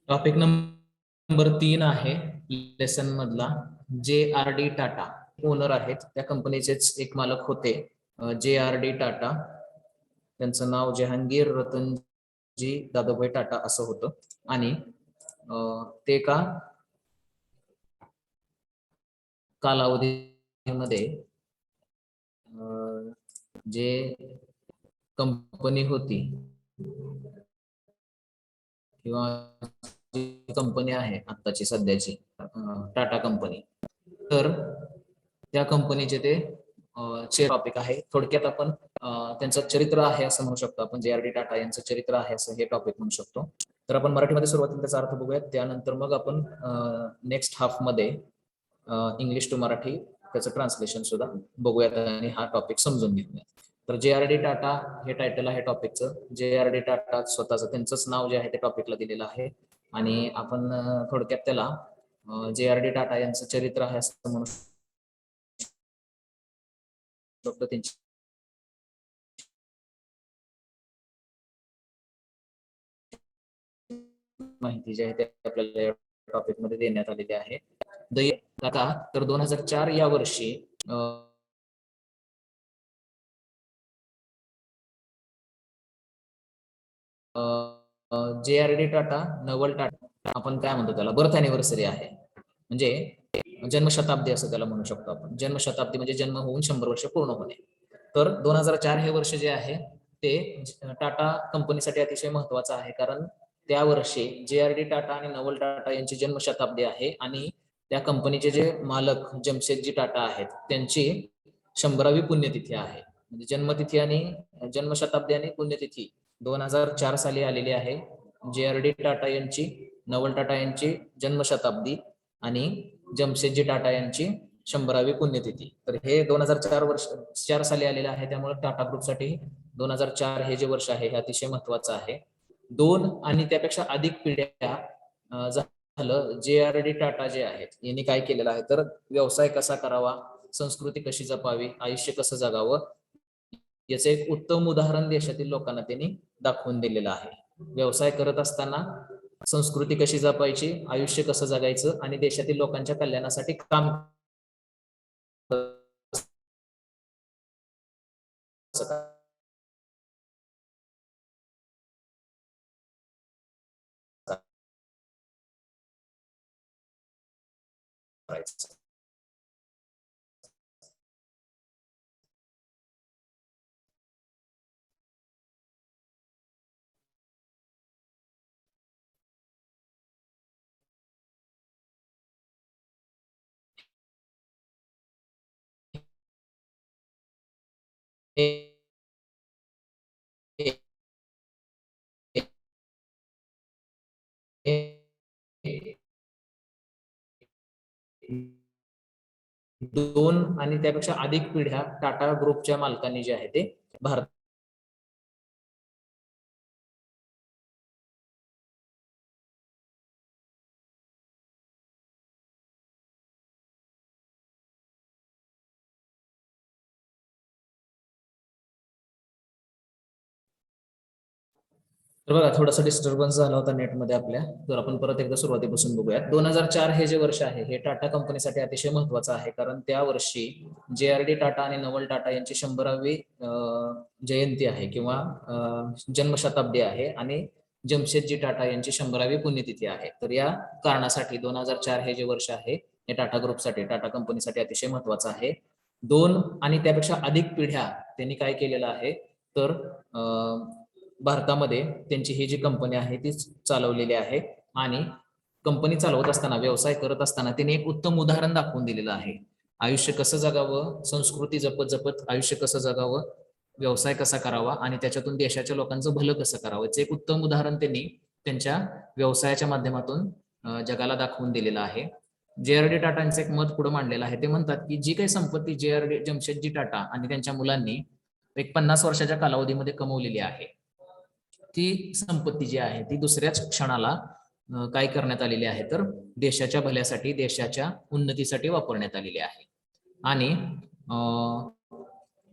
Topic number 3 आहे lesson मधला. JRD Tata owner आहेत, त्या कंपनीचेच एक मालक होते JRD टाटा. त्यांचं नाव जहांगीर रतनजी दादाभाई टाटा असं होतं. आणि ते का कालावधीमध्ये जे कंपनी होती किंवा जी कंपनी आहे आत्ताची सध्याची टाटा कंपनी, तर त्या कंपनीचे ते टॉपिक आहे. थोडक्यात आपण त्यांचं चरित्र आहे असं म्हणू शकतो आपण. JRD टाटा यांचं चरित्र आहे असं हे टॉपिक म्हणू शकतो. तर आपण मराठीमध्ये सुरुवातीला त्याचा अर्थ बघूयात, त्यानंतर मग आपण नेक्स्ट हाफ मध्ये इंग्लिश टू मराठी त्याचं ट्रान्सलेशन सुद्धा बघूयात आणि हा टॉपिक समजून घेऊयात. तर JRD टाटा हे टायटल आहे टॉपिकचं. JRD टाटा स्वतःचं त्यांचंच नाव जे आहे ते टॉपिकला दिलेलं आहे आणि आपण थोडक्यात त्याला JRD टाटा यांचं चरित्र आहे असं म्हणू शकतो. त्यांची माहिती जी आहे ते आपल्याला टॉपिक मध्ये देण्यात आलेली आहे. टाटा तर 2004 या वर्षी JRD टाटा नवल टाटा आपण काय म्हणतो त्याला बर्थ अॅनिव्हर्सरी आहे, म्हणजे जन्मशताब्दी असं त्याला म्हणू शकतो आपण. जन्मशताब्दी म्हणजे जन्म होऊन 100 वर्ष पूर्ण होणे. तर 2004 हे वर्ष जे आहे ते टाटा कंपनीसाठी अतिशय महत्वाचं आहे, कारण त्या वर्षी JRD टाटा आणि नवल टाटा यांची जन्मशताब्दी आहे आणि त्या कंपनीचे जे मालक जमशेदजी टाटा आहेत त्यांची 100वी पुण्यतिथी आहे. म्हणजे जन्मतिथी आणि जन्मशताब्दी आणि पुण्यतिथी 2004 साली आलेली आहे. JRD टाटा यांची, नवल टाटा यांची जन्मशताब्दी आणि जमशेदजी टाटा यांची 100वी पुण्यतिथी. तर हे 2004 साली आलेले आहे, त्यामुळे टाटा ग्रुपसाठी 2004 हे जे वर्ष आहे हे अतिशय महत्वाचं आहे. 2 आणि त्यापेक्षा अधिक पिढ्या झालं JRD टाटा जे आहेत यांनी काय केलेलं आहे, तर व्यवसाय कसा करावा, संस्कृती कशी जपावी, आयुष्य कसं जगावं याचं एक उत्तम उदाहरण देशातील लोकांना त्यांनी दाखवून दिलेलं आहे. व्यवसाय करत असताना संस्कृती कशी जपायची, आयुष्य कसं जगायचं आणि देशातील लोकांच्या कल्याणासाठी काम करायचं. दोन आणि त्यापेक्षा अधिक पिढ्या टाटा ग्रुपच्या मालकांनी जे आहे ते भारत तर बघा थोडासा डिस्टर्बन्स झाला होता नेटमध्ये आपल्या, तर आपण परत एकदा सुरुवातीपासून बघूयात. 2004 हे जे वर्ष आहे हे टाटा कंपनीसाठी अतिशय महत्वाचं आहे, कारण त्या वर्षी JRD टाटा आणि नवल टाटा यांची 100वी जयंती आहे किंवा जन्मशताब्दी आहे आणि जमशेदजी टाटा यांची 100वी पुण्यतिथी आहे. तर या कारणासाठी 2004 हे जे वर्ष आहे हे टाटा ग्रुपसाठी, टाटा कंपनीसाठी अतिशय महत्वाचं आहे. 2 आणि त्यापेक्षा अधिक पिढ्या त्यांनी काय केलेलं आहे, तर भारतामध्ये त्यांची ही जी कंपनी आहे ती चालवलेली आहे आणि कंपनी चालवत असताना, व्यवसाय करत असताना त्यांनी एक उत्तम उदाहरण दाखवून दिलेलं आहे. आयुष्य कसं जगावं, संस्कृती जपत जपत आयुष्य कसं जगावं, व्यवसाय कसा करावा आणि त्याच्यातून देशाच्या लोकांचं भलं कसं करावं, एक उत्तम उदाहरण त्यांनी त्यांच्या व्यवसायाच्या माध्यमातून जगाला दाखवून दिलेलं आहे. JRD टाटांचं एक मत पुढे मांडलेलं आहे. ते म्हणतात की जी काही संपत्ती जमशेदजी टाटा आणि त्यांच्या मुलांनी एक 50 वर्षाच्या कालावधीमध्ये कमवलेली आहे, ती संपत्ती जी आहे ती दुसऱ्याच क्षणाला काय करण्यात आलेली आहे, तर देशाच्या भल्यासाठी, देशाच्या उन्नतीसाठी वापरण्यात आलेली आहे. आणि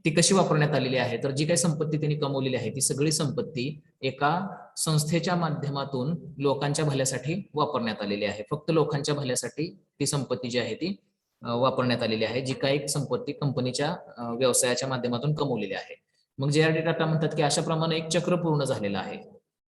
ती कशी वापरण्यात आलेली आहे, तर जी काही संपत्ती त्यांनी कमवलेली आहे ती सगळी संपत्ती एका संस्थेच्या माध्यमातून लोकांच्या भल्यासाठी वापरण्यात आलेली आहे. फक्त लोकांच्या भल्यासाठी ती संपत्ती जी आहे ती वापरण्यात आलेली आहे, जी काही संपत्ती कंपनीच्या व्यवसायाच्या माध्यमातून कमवलेली आहे. मग जे.आर.डी. टाटा म्हणतात की अशा प्रमाणे एक चक्र पूर्ण झालेलं आहे.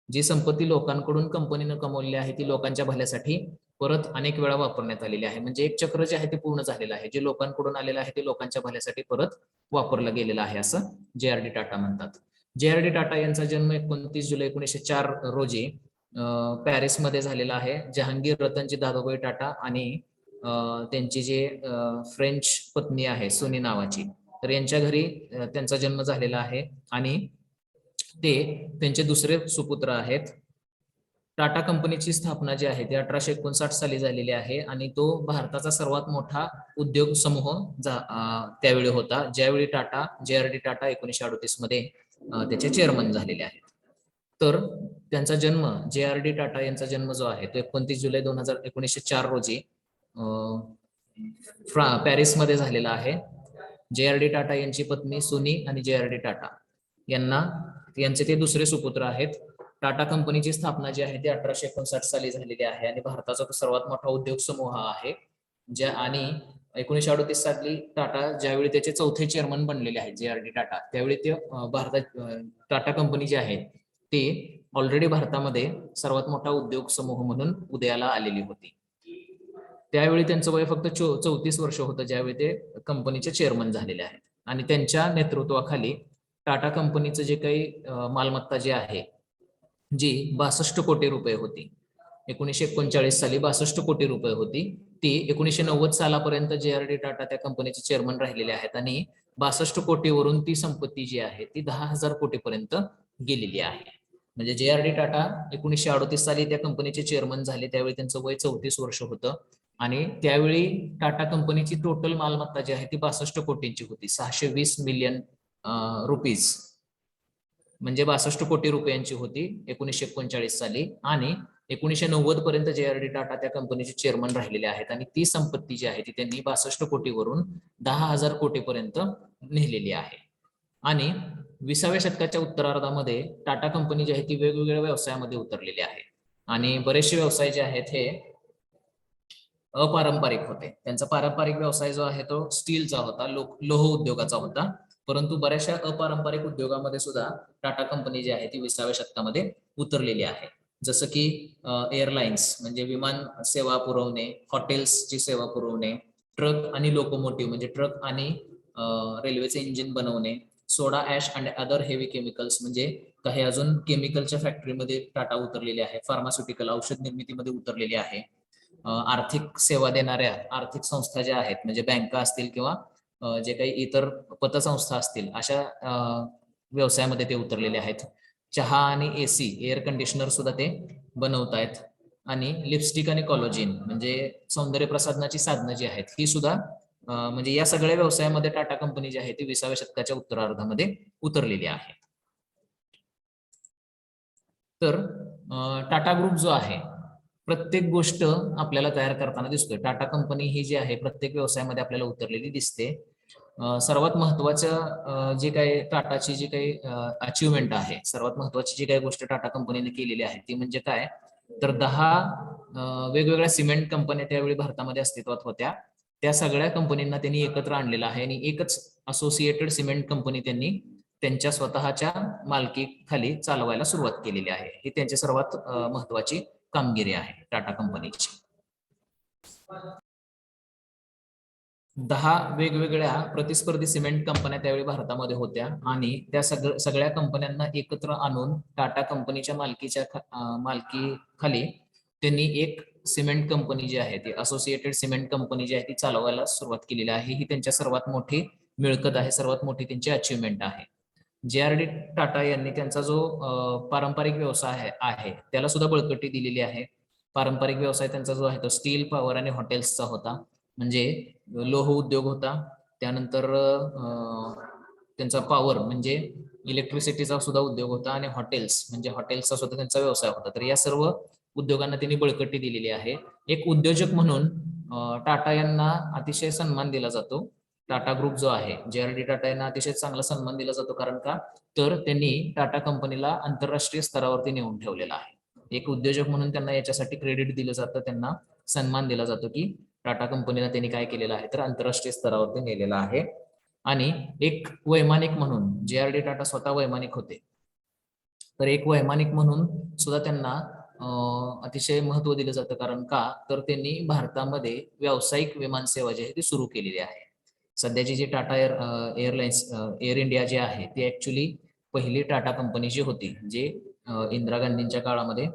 जी संपत्ती लोकांकडून कंपनीनं कमवलेली आहे ती लोकांच्या भल्यासाठी परत अनेक वेळा वापरण्यात आलेली आहे. म्हणजे एक चक्र जे आहे ते पूर्ण झालेलं आहे. जे लोकांकडून आलेलं आहे ते लोकांच्या भल्यासाठी परत वापरलं गेलेलं आहे, असं जे.आर.डी. टाटा म्हणतात. जे.आर.डी. टाटा यांचा जन्म 29 जुलै 1904 रोजी पॅरिसमध्ये झालेला आहे. जहांगीर रतनजी दादाभाई टाटा आणि त्यांची जे फ्रेंच पत्नी आहे सुनी नावाची, तर यांच्या घरी त्यांचा जन्म झालेला आहे. आणि ते त्यांचे दुसरे सुपुत्र आहेत. टाटा कंपनीची स्थापना जी आहे ती 1859 साली झालेली आहे आणि तो भारताचा सर्वात मोठा उद्योग समूह त्यावेळी होता, ज्यावेळी टाटा जे.आर.डी. टाटा 1938 मध्ये त्याचे चेअरमन झालेले आहेत. तर त्यांचा जन्म जे.आर.डी. टाटा यांचा जन्म जो आहे तो 29 जुलै 1904 रोजी पॅरिसमध्ये झालेला आहे. जे.आर.डी. टाटा यांची पत्नी सुनी आणि जे.आर.डी. टाटा यांचे ते दुसरे सुपुत्र आहेत. टाटा कंपनीची स्थापना जी आहे ती 1859 साली झालेली आहे आणि भारताचा तो सर्वात मोठा उद्योग समूह आहे. आणि 1938 साली टाटा ज्यावेळी त्याचे चौथे चेअरमन बनलेले आहेत जे.आर.डी. टाटा, त्यावेळी ते भारतात टाटा कंपनी जी आहे ती ऑलरेडी भारतामध्ये सर्वात मोठा उद्योग समूह म्हणून उदयाला आलेली होती. त्यावेळी त्यांचं वय फक्त 34 वर्ष होतं ज्यावेळी ते कंपनीचे चेअरमन झालेले आहेत. आणि त्यांच्या नेतृत्वाखाली टाटा कंपनीचं जे काही मालमत्ता जी आहे जी 62 कोटी रुपये होती, 1939 साली 62 कोटी रुपये होती, ती 1990 सालापर्यंत जे.आर.डी. टाटा त्या कंपनीचे चेअरमन राहिलेले आहेत आणि 62 कोटीवरून ती संपत्ती जी आहे ती 10,000 कोटीपर्यंत गेलेली आहे. म्हणजे जे.आर.डी. टाटा 1938 साली त्या कंपनीचे चेअरमन झाले, त्यावेळी त्यांचं वय 34 वर्ष होतं आणि त्यावेळी टाटा कंपनीची टोटल मालमत्ता जी आहे ती 62 कोटींची होती, 620 मिलियन रुपीज, म्हणजे 62 कोटी रुपयांची होती 1939 साली. आणि 1990 पर्यंत जे.आर.डी. टाटा त्या कंपनीचे चेअरमन राहिलेले आहेत आणि ती संपत्ती जी आहे ती त्यांनी 62 कोटीवरून 10,000 कोटीपर्यंत नेलेली आहे. आणि 20व्या शतकाच्या उत्तरार्धामध्ये टाटा कंपनी जी आहे ती वेगवेगळ्या व्यवसायामध्ये उतरलेली आहे आणि बरेचसे व्यवसाय जे आहेत हे अपारंपरिक होते. त्यांचा पारंपरिक व्यवसाय जो आहे तो स्टीलचा होता, लोह उद्योगाचा होता, परंतु बऱ्याचशा अपारंपरिक उद्योगामध्ये सुद्धा टाटा कंपनी जी आहे ती 20व्या शतकामध्ये उतरलेली आहे. जसं की एअरलाइन्स म्हणजे विमान सेवा पुरवणे, हॉटेल्सची सेवा पुरवणे, ट्रक आणि लोकोमोटिव्ह म्हणजे ट्रक आणि रेल्वेचे इंजिन बनवणे, soda ash and other heavy chemicals म्हणजे काही अजून केमिकलच्या फॅक्टरीमध्ये टाटा उतरलेले आहे, फार्मास्युटिकल औषध निर्मितीमध्ये उतरलेली आहे. आर्थिक सेवा देणाऱ्या आर्थिक संस्था ज्या आहेत म्हणजे बँका असतील किंवा जे काही इतर पतसंस्था असतील अशा व्यवसायामध्ये ते उतरलेले आहेत. चहा आणि एसी एअर कंडिशनर सुद्धा ते बनवत आहेत. आणि लिपस्टिक आणि कॉलोजिन म्हणजे सौंदर्य प्रसाधनाची साधनं जी आहेत ही सुद्धा म्हणजे या सगळ्या व्यवसायामध्ये टाटा कंपनी जी आहे ती 20व्या शतकाच्या उत्तरार्धामध्ये उतरलेली आहे. तर टाटा ग्रुप जो आहे प्रत्येक गोष्ट आपल्याला तयार करताना दिसतोय. टाटा कंपनी ही जी आहे प्रत्येक व्यवसायामध्ये आपल्याला उतरलेली दिसते. सर्वात महत्वाचं जे काही टाटाची जी काही अचिव्हमेंट आहे, सर्वात महत्वाची जी काही गोष्ट टाटा कंपनीने केलेली आहे ती म्हणजे काय, तर 10 वेगवेगळ्या सिमेंट कंपन्या त्यावेळी भारतामध्ये अस्तित्वात होत्या. त्या सगळ्या कंपनींना त्यांनी एकत्र आणलेलं आहे आणि एकच असोसिएटेड सिमेंट कंपनी त्यांनी त्यांच्या स्वतःच्या मालकीखाली चालवायला सुरुवात केलेली आहे. ही त्यांची सर्वात महत्वाची कामगिरी आहे टाटा कंपनीची. 10 वेगवेगळ्या प्रतिस्पर्धी सिमेंट कंपन्या त्यावेळी भारतामध्ये होत्या आणि त्या सगळ्या कंपन्यांना एकत्र आणून टाटा कंपनीच्या मालकीखाली त्यांनी एक सिमेंट कंपनी जी आहे ती असोसिएटेड सिमेंट कंपनी जी आहे ती चालवायला सुरुवात केलेली आहे. ही त्यांच्या सर्वात मोठी मिळकत आहे, सर्वात मोठी त्यांची अचिव्हमेंट आहे. जे.आर.डी. टाटा यांनी त्यांचा जो पारंपरिक व्यवसाय आहे त्याला सुद्धा बळकटी दिलेली आहे. पारंपरिक व्यवसाय त्यांचा जो आहे तो स्टील, पॉवर आणि हॉटेल्सचा होता, म्हणजे लोह उद्योग होता. त्यानंतर त्यांचा पॉवर म्हणजे इलेक्ट्रिसिटीचा सुद्धा उद्योग होता आणि हॉटेल्स म्हणजे हॉटेल्सचा सुद्धा त्यांचा व्यवसाय होता. तर या सर्व उद्योगांना त्यांनी बळकटी दिलेली आहे. एक उद्योजक म्हणून टाटा यांना अतिशय सन्मान दिला जातो. टाटा ग्रुप जो आहे, JRD टाटा यांना अतिशय चांगला सन्मान दिला जातो. कारण का, तर त्यांनी टाटा कंपनीला आंतरराष्ट्रीय स्तरावरती नेऊन ठेवलेला आहे. एक उद्योजक म्हणून त्यांना याच्यासाठी क्रेडिट दिलं जातं, त्यांना सन्मान दिला जातो की टाटा कंपनीला त्यांनी काय केलेलं आहे, तर आंतरराष्ट्रीय स्तरावरती नेलेलं आहे. आणि एक वैमानिक म्हणून, JRD टाटा स्वतः वैमानिक होते, तर एक वैमानिक म्हणून सुद्धा त्यांना अतिशय महत्व दिलं जातं. कारण का, तर त्यांनी भारतामध्ये व्यावसायिक विमान सेवा जी आहे ती सुरू केलेली आहे. सध्याची जी टाटा एअरलाइन्स, एअर इंडिया जी आहे ती ऍक्च्युली पहिली टाटा कंपनी जी होती, जे इंदिरा गांधींच्या काळामध्ये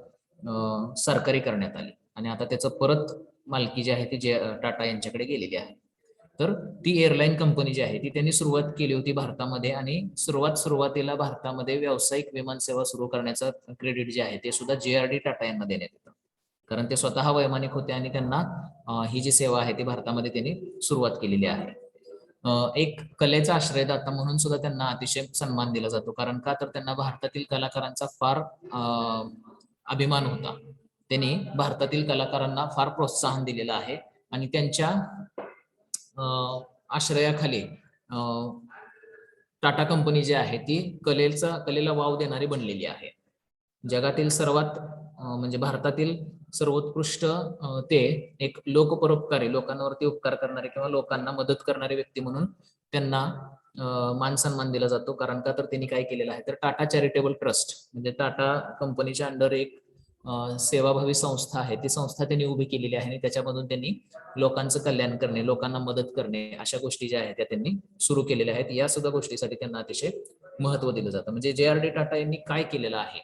सरकारी करण्यात आली आणि आता त्याचं परत मालकी जी आहे ती टाटा यांच्याकडे गेलेली आहे. तर ती एअरलाईन कंपनी जी आहे ती त्यांनी सुरुवात केली होती भारतामध्ये आणि सुरुवातीला भारतामध्ये व्यावसायिक विमान सेवा सुरू करण्याचं क्रेडिट जे आहे ते सुद्धा JRD टाटा यांना देण्यात येतं. कारण ते स्वतः वैमानिक होते आणि त्यांना ही जी सेवा आहे ती भारतामध्ये त्यांनी सुरुवात केलेली आहे. एक कलेचा आश्रयदाता म्हणून सुद्धा त्यांना अतिशय सन्मान दिला जातो. कारण का, तर त्यांना भारतातील कलाकारांचा फार अभिमान होता. त्यांनी भारतातील कलाकारांना फार प्रोत्साहन दिलेलं आहे आणि त्यांच्या आश्रयाखाली टाटा कंपनी जी आहे ती कलेला वाव देणारी बनलेली आहे. जगातील सर्वात म्हणजे भारतातील सर्वोत्कृष्ट ते एक लोकपरोपकारी, लोकांवरती उपकार करणारे किंवा लोकांना मदत करणारे व्यक्ती म्हणून त्यांना मान सन्मान दिला जातो. कारण का, तर त्यांनी काय केलेलं आहे, तर टाटा चॅरिटेबल ट्रस्ट म्हणजे टाटा कंपनीच्या अंडर एक सेवाभावी संस्था आहे, ती संस्था त्यांनी उभी केलेली आहे आणि त्याच्यामधून त्यांनी लोकांचं कल्याण करणे, लोकांना मदत करणे, अशा गोष्टी ज्या आहेत त्या त्यांनी सुरू केलेल्या आहेत. या सुद्धा गोष्टीसाठी त्यांना अतिशय महत्व दिलं जातं. म्हणजे JRD टाटा यांनी काय केलेलं आहे,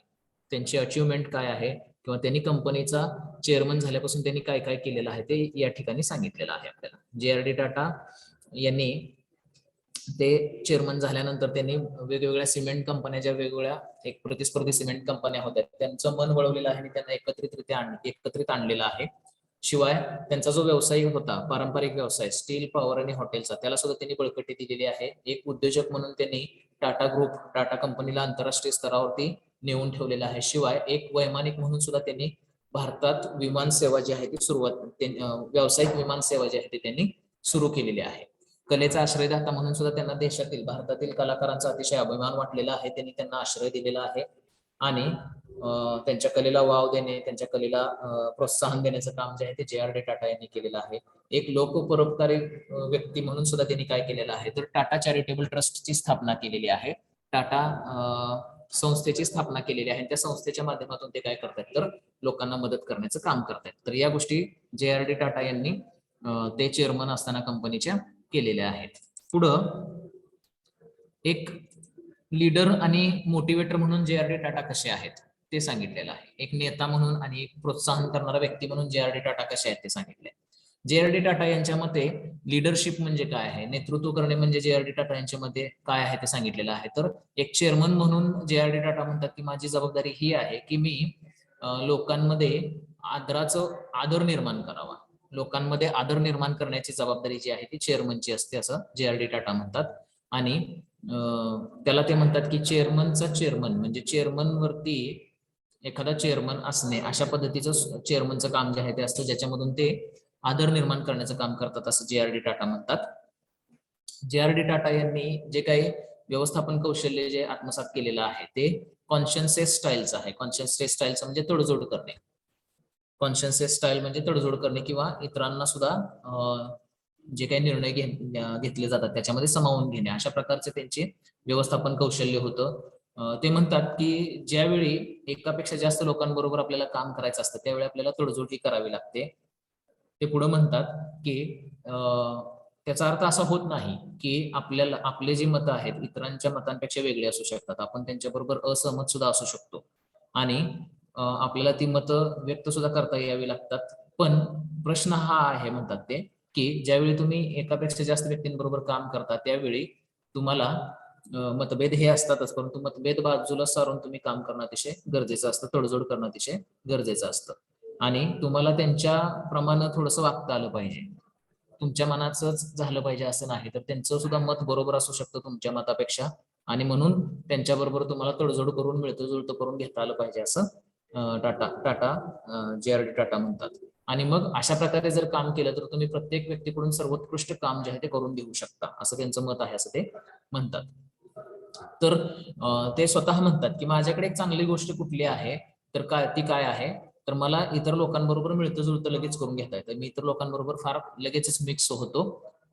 त्यांची अचिव्हमेंट काय आहे किंवा त्यांनी कंपनीचा चेअरमन झाल्यापासून त्यांनी काय काय केलेलं आहे ते या ठिकाणी सांगितलेलं आहे आपल्याला. JRD टाटा यांनी ते चेअरमन झाल्यानंतर त्यांनी वेगवेगळ्या सिमेंट कंपन्या, ज्या वेगवेगळ्या एक प्रतिस्पर्धी सिमेंट कंपन्या होत्या, त्यांचं मन वळवलेलं आहे आणि त्यांना एकत्रित आणलेलं आहे. शिवाय त्यांचा जो व्यवसाय होता, पारंपरिक व्यवसाय स्टील, पॉवर आणि हॉटेलचा, त्याला सुद्धा त्यांनी बळकटी दिलेली आहे. एक उद्योजक म्हणून त्यांनी टाटा कंपनीला आंतरराष्ट्रीय स्तरावरती नेऊन ठेवलेला आहे. शिवाय एक वैमानिक म्हणून सुद्धा त्यांनी भारतात विमान सेवा जी आहे ती व्यावसायिक विमान सेवा जी आहे ती त्यांनी सुरू केलेली आहे. कलेचा आश्रयदाता म्हणून सुद्धा त्यांना भारतातील कलाकारांचा अतिशय अभिमान वाटलेला आहे. त्यांनी त्यांना आश्रय दिलेला आहे आणि त्यांच्या कलेला वाव देणे, त्यांच्या कलेला प्रोत्साहन देण्याचं काम जे आहे ते JRD टाटा यांनी केलेलं आहे. एक लोकपरोपकारी व्यक्ती म्हणून सुद्धा त्यांनी काय केलेलं आहे, तर टाटा चॅरिटेबल ट्रस्टची स्थापना केलेली आहे. टाटा संस्थेची स्थापना केलेली आहे. त्या संस्थेच्या माध्यमातून ते काय करतात, तर लोकांना मदत करण्याचं काम करतात. तर या गोष्टी JRD टाटा यांनी ते चेअरमन असताना कंपनीच्या केलेल्या आहेत. पुढं एक लीडर आणि मोटिवेटर म्हणून JRD टाटा कसे आहेत ते सांगितलेलं आहे. एक नेता म्हणून आणि एक प्रोत्साहन करणारा व्यक्ती म्हणून JRD टाटा कसे आहेत ते सांगितले. JRD टाटा यांच्या मते लीडरशिप म्हणजे काय आहे, नेतृत्व करणे म्हणजे JRD टाटा यांच्या मते काय आहे ते सांगितलेलं आहे. तर एक चेअरमन म्हणून JRD टाटा म्हणतात की माझी जबाबदारी ही आहे की मी लोकांमध्ये आदर निर्माण करावा. लोकांमध्ये आदर निर्माण करण्याची जबाबदारी जी आहे ती चेअरमनची असते, असं JRD टाटा म्हणतात. आणि त्याला ते म्हणतात की चेअरमन म्हणजे चेअरमन वरती एखादा चेअरमन असणे, अशा पद्धतीचं चेअरमनचं काम जे आहे ते असतं, ज्याच्यामधून ते आदर निर्माण करण्याचं काम करतात, असं JRD टाटा म्हणतात. JRD टाटा यांनी जे काही व्यवस्थापन कौशल्य जे आत्मसात केलेलं आहे ते कॉन्शियन्स स्टाईलचं आहे. कॉन्शियन्स स्टाईलचं म्हणजे तडजोड करणे. कॉन्शियन्स स्टाईल म्हणजे तडजोड करणे किंवा इतरांना सुद्धा जे काही निर्णय घेतले जातात त्याच्यामध्ये सामावून घेणे, अशा प्रकारचे त्यांचे व्यवस्थापन कौशल्य होतं. ते म्हणतात की ज्यावेळी एकापेक्षा जास्त लोकांबरोबर आपल्याला काम करायचं असतं त्यावेळी आपल्याला तडजोडी करावी लागते. ते पुढे म्हणतात की त्याचा अर्थ असा होत नाही की आपले जे मतं आहेत इतरांच्या मतांपेक्षा वेगळे असू शकतात, आपण त्यांच्याबरोबर असहमत सुद्धा असू शकतो आणि आपल्याला ती मतं व्यक्त सुद्धा करता यावी लागतात. पण प्रश्न हा आहे, म्हणतात ते, की ज्यावेळी तुम्ही एकापेक्षा जास्त व्यक्तींबरोबर काम करता त्यावेळी तुम्हाला मतभेद हे असतातच, परंतु मतभेद बाजूला सारून तुम्ही काम करणं अतिशय गरजेचं असतं, तडजोड करणं अतिशय गरजेचं असतं आणि तुम्हाला त्यांच्या प्रमाणे थोडंसं वागता आलं पाहिजे. तुमच्या मनाचंच झालं पाहिजे असं नाही, तर त्यांचं सुद्धा मत बरोबर असू शकतं तुमच्या मतापेक्षा आणि म्हणून त्यांच्याबरोबर तुम्हाला तडजोड करून मिळतं जुळतं करून घेता आलं पाहिजे, असं JRD टाटा म्हणतात. आणि मग अशा प्रकारे जर काम केलं तर तुम्ही प्रत्येक व्यक्तीकडून सर्वोत्कृष्ट काम जे आहे ते करून देऊ शकता, असं त्यांचं मत आहे, असं ते म्हणतात. तर ते स्वतः म्हणतात की माझ्याकडे एक चांगली गोष्ट कुठली आहे, तर ती काय आहे, तर मला इतर लोकांबरोबर मिळतं जुळतं लगेच करून घेता येतं. मी इतर लोकांबरोबर फार लगेचच मिक्स होतो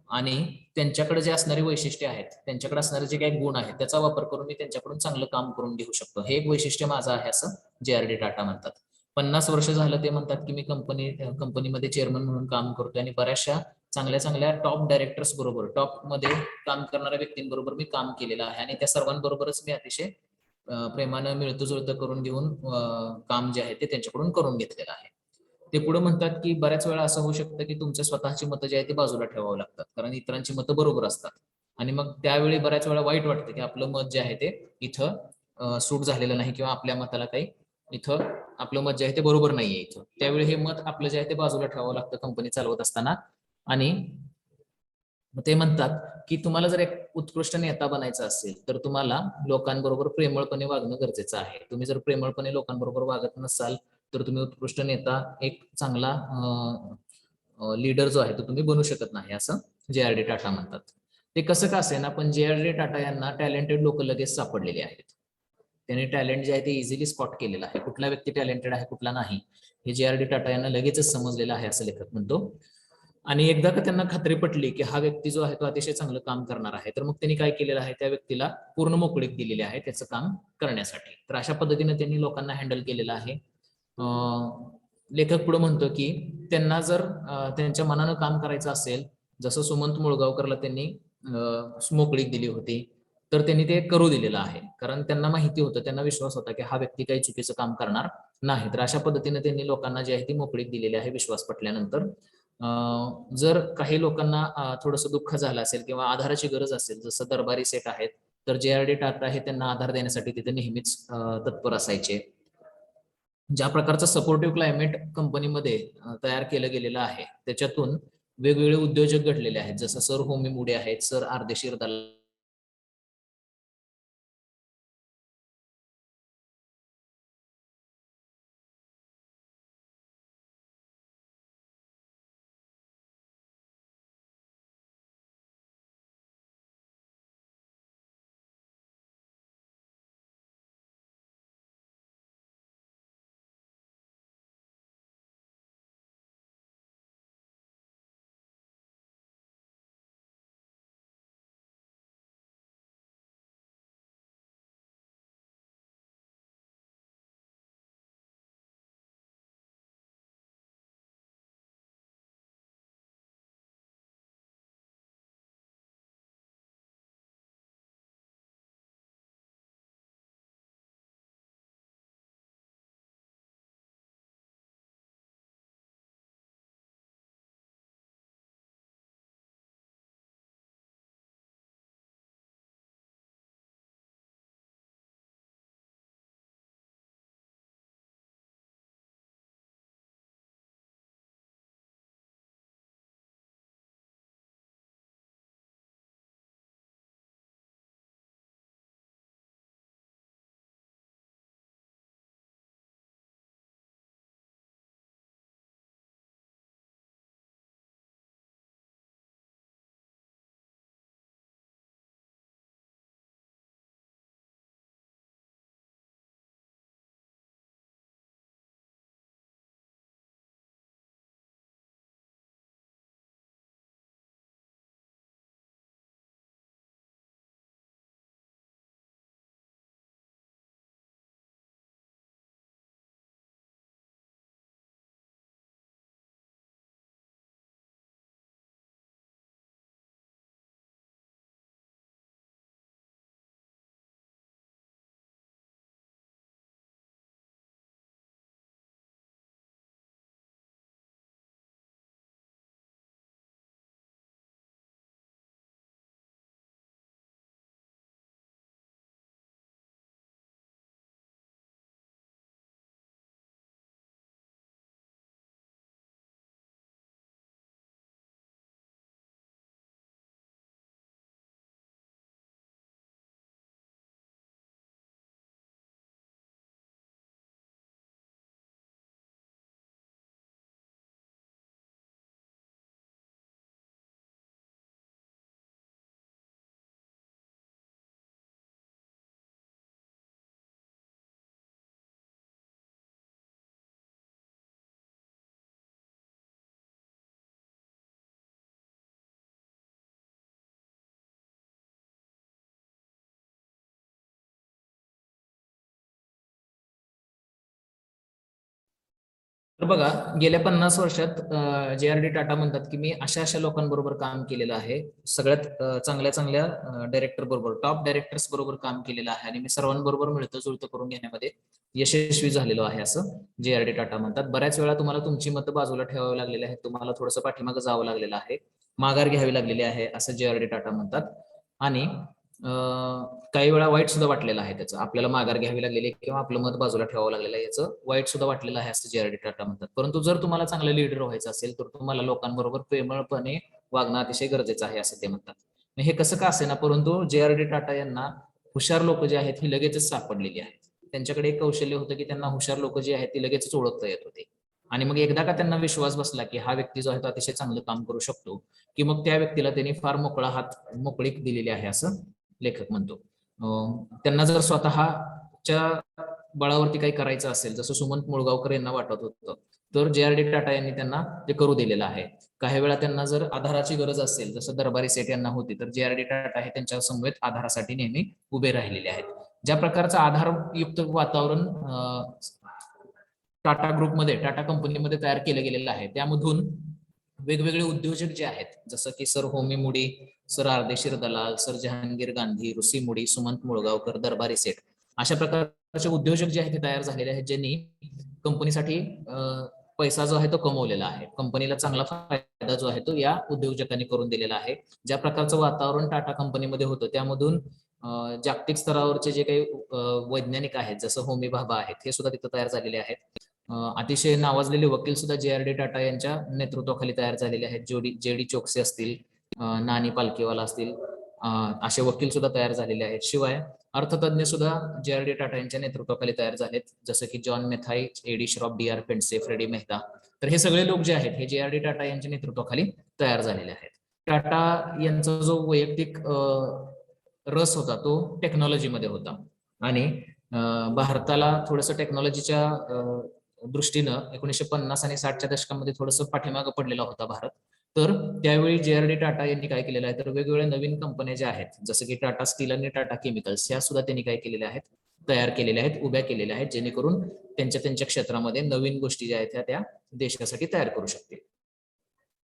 आणि त्यांच्याकडे जे असणारी वैशिष्ट्ये आहेत, त्यांच्याकडे असणारे जे काही गुण आहेत, त्याचा वापर करून मी त्यांच्याकडून चांगलं काम करून घेऊ शकतो. हे एक वैशिष्ट्य माझं आहे, असं जे.आर.डी. टाटा म्हणतात. 50 वर्ष झालं ते म्हणतात की मी कंपनीमध्ये चेअरमन म्हणून काम करतोय आणि बऱ्याचशा चांगल्या चांगल्या टॉप डायरेक्टर्स बरोबर, टॉप मध्ये काम करणाऱ्या व्यक्तींबरोबर मी काम केलेलं आहे आणि त्या सर्वांबरोबरच मी अतिशय प्रेमानं मिळतं जुळतं करून घेऊन काम जे आहे ते त्यांच्याकडून करून घेतलेलं आहे. ते पुढे म्हणतात की बऱ्याच वेळा असं होऊ शकतं की तुमच्या स्वतःची मतं जे आहे ते बाजूला ठेवावं लागतात, कारण इतरांची मतं बरोबर असतात आणि मग त्यावेळी बऱ्याच वेळा वाईट वाटतं की आपलं मत जे आहे ते इथं सूट झालेलं नाही किंवा आपल्या मताला काही इथं आपलं मत जे आहे ते बरोबर नाहीये इथं. त्यावेळी हे मत आपलं जे आहे ते बाजूला ठेवावं लागतं कंपनी चालवत असताना. आणि ते म्हणतात की तुम्हाला जर एक उत्कृष्ट नेता बनायचं असेल तर तुम्हाला लोकांबरोबर प्रेमळपणे वागणं गरजेचं आहे. तुम्ही जर प्रेमळपणे लोकांबरोबर वागत नसाल तर तुम्ही उत्कृष्ट नेता, एक चांगला लीडर जो आहे तो तुम्ही बनू शकत नाही, असं जे.आर.डी. टाटा म्हणतात. ते कसं का असेना, पण जे.आर.डी. टाटा यांना टॅलेंटेड लोक लगेच सापडलेले आहेत. त्यांनी टॅलेंट जे आहे ते इझिली स्पॉट केलेलं आहे. कुठला व्यक्ती टॅलेंटेड आहे कुठला नाही हे जे.आर.डी. टाटा यांना लगेचच समजलेलं आहे, असं लेखक म्हणतो. आणि एकदा का त्यांना खात्री पटली की हा व्यक्ती जो आहे तो अतिशय चांगलं काम करणार आहे, तर मग त्यांनी काय केलेलं आहे, त्या व्यक्तीला पूर्ण मोकळीक दिलेली आहे त्याचं काम करण्यासाठी. तर अशा पद्धतीने त्यांनी लोकांना हँडल केलेलं आहे. लेखक पुढे म्हणतो की त्यांना जर त्यांच्या मनानं काम करायचं असेल, जसं सुमंत मुळगावकरला त्यांनी मोकळीक दिली होती, तर त्यांनी ते करू दिलेलं आहे. कारण त्यांना माहिती होतं, त्यांना विश्वास होता की हा व्यक्ती काही चुकीचं काम करणार नाही. तर अशा पद्धतीने त्यांनी लोकांना जी आहे ती मोकळीक दिलेली आहे विश्वास पटल्यानंतर. जर काही लोकांना थोडंसं दुःख झालं असेल किंवा आधाराची गरज असेल, जसं दरबारी सेठ आहेत, तर जे.आर.डी. टाटा हे त्यांना आधार देण्यासाठी तिथे नेहमीच तत्पर असायचे. ज्या प्रकारचं सपोर्टिव्ह क्लायमेट कंपनीमध्ये तयार केलं गेलेलं आहे, त्याच्यातून वेगवेगळे उद्योजक घडलेले आहेत. जसं सर होमी मुडे आहेत, सर अर्देशीर दलाल बघा, गेल्या 50 वर्षात JRD टाटा म्हणतात की मी अशा अशा लोकांबरोबर काम केलेलं आहे, सगळ्यात चांगल्या चांगल्या डायरेक्टर बरोबर, टॉप डायरेक्टर्स बरोबर काम केलेलं आहे आणि मी सर्वांबरोबर मिळतं जुळतं करून घेण्यामध्ये यशस्वी झालेलो आहे, असं JRD टाटा म्हणतात. बऱ्याच वेळा तुम्हाला तुमची मतं बाजूला ठेवावी लागलेली आहेत, तुम्हाला थोडंसं पाठीमागं जावं लागलेलं आहे, माघार घ्यावी लागलेली आहे, असं JRD टाटा म्हणतात. आणि काही वेळा वाईट सुद्धा वाटलेलं आहे त्याचं, आपल्याला माघार घ्यावी लागलेली किंवा आपलं मत बाजूला ठेवावं लागलेलं आहे, याचं वाईट सुद्धा वाटलेलं आहे, असं JRD टाटा म्हणतात. परंतु जर तुम्हाला चांगलं लीडर व्हायचं असेल तर तुम्हाला लोकांबरोबर प्रेमळपणे वागणं अतिशय गरजेचं आहे, असं ते म्हणतात. हे कसं का असेना, परंतु JRD टाटा यांना हुशार लोक जे आहेत ही लगेचच सापडलेली आहेत. त्यांच्याकडे एक कौशल्य होतं की त्यांना हुशार लोक जी आहेत ती लगेचच ओळखता येत होते. आणि मग एकदा का त्यांना विश्वास बसला की हा व्यक्ती जो आहे तो अतिशय चांगलं काम करू शकतो, की मग त्या व्यक्तीला त्यांनी फार मोकळा हात, मोकळीक दिलेली आहे, असं लेखक म्हणतो. त्यांना जर स्वतःच्या बळावरती काही करायचं असेल, जसं सुमंत मुळगावकर यांना वाटत होतं, तर JRD टाटा यांनी त्यांना ते करू दिलेलं आहे. काही वेळा त्यांना जर आधाराची गरज असेल, जसं दरबारी सेठ यांना होती, तर JRD टाटा हे त्यांच्या समवेत आधारासाठी नेहमी उभे राहिलेले आहेत. ज्या प्रकारचं आधारयुक्त वातावरण टाटा ग्रुपमध्ये, टाटा कंपनीमध्ये तयार केलं गेलेलं आहे, त्यामधून वेगवेगळे उद्योजक जे आहेत, जसं की सर होमी मुडी, सर अर्देशीर दलाल, सर जहांगीर गांधी, ऋषी मुडी, सुमंत मुळगावकर, दरबारी सेठ, अशा प्रकारचे उद्योजक जे आहेत ते तयार झालेले आहेत, ज्यांनी कंपनीसाठी पैसा जो आहे तो कमवलेला आहे. कंपनीला चांगला फायदा जो आहे तो या उद्योजकांनी करून दिलेला आहे. ज्या प्रकारचं वातावरण टाटा कंपनीमध्ये होतं, त्यामधून जागतिक स्तरावरचे जे काही वैज्ञानिक आहेत, जसं होमी भाभा आहेत, हे सुद्धा तिथं तयार झालेले आहेत. अतिशय नावाजलेले वकील सुद्धा JRD टाटा यांच्या नेतृत्वाखाली तयार झालेले आहेत. JD चोक्सी असतील, नानी पालखीवाला असतील, असे वकील सुद्धा तयार झालेले आहेत. शिवाय अर्थतज्ञ सुद्धा JRD टाटा यांच्या नेतृत्वाखाली तयार झालेत, जसं की John Mathai, AD Shroff, DR Pendse, Freddie Mehta. तर हे सगळे लोक जे आहेत हे JRD टाटा यांच्या नेतृत्वाखाली तयार झालेले आहेत. टाटा यांचा जो वैयक्तिक रस होता तो टेक्नॉलॉजीमध्ये होता आणि भारताला थोडंसं टेक्नॉलॉजीच्या दृष्टीनं 1950 आणि 60च्या दशकामध्ये थोडंसं पाठीमागं पडलेला होता भारत. तर त्यावेळी JRD टाटा यांनी काय केलेलं आहे, तर वेगवेगळ्या नवीन कंपन्या ज्या आहेत, जसं की टाटा स्टील आणि टाटा केमिकल्स, ह्या सुद्धा त्यांनी काय केलेल्या आहेत, तयार केलेल्या आहेत, उभ्या केलेल्या आहेत, जेणेकरून त्यांच्या त्यांच्या क्षेत्रामध्ये नवीन गोष्टी ज्या आहेत त्या देशासाठी तयार करू शकतील.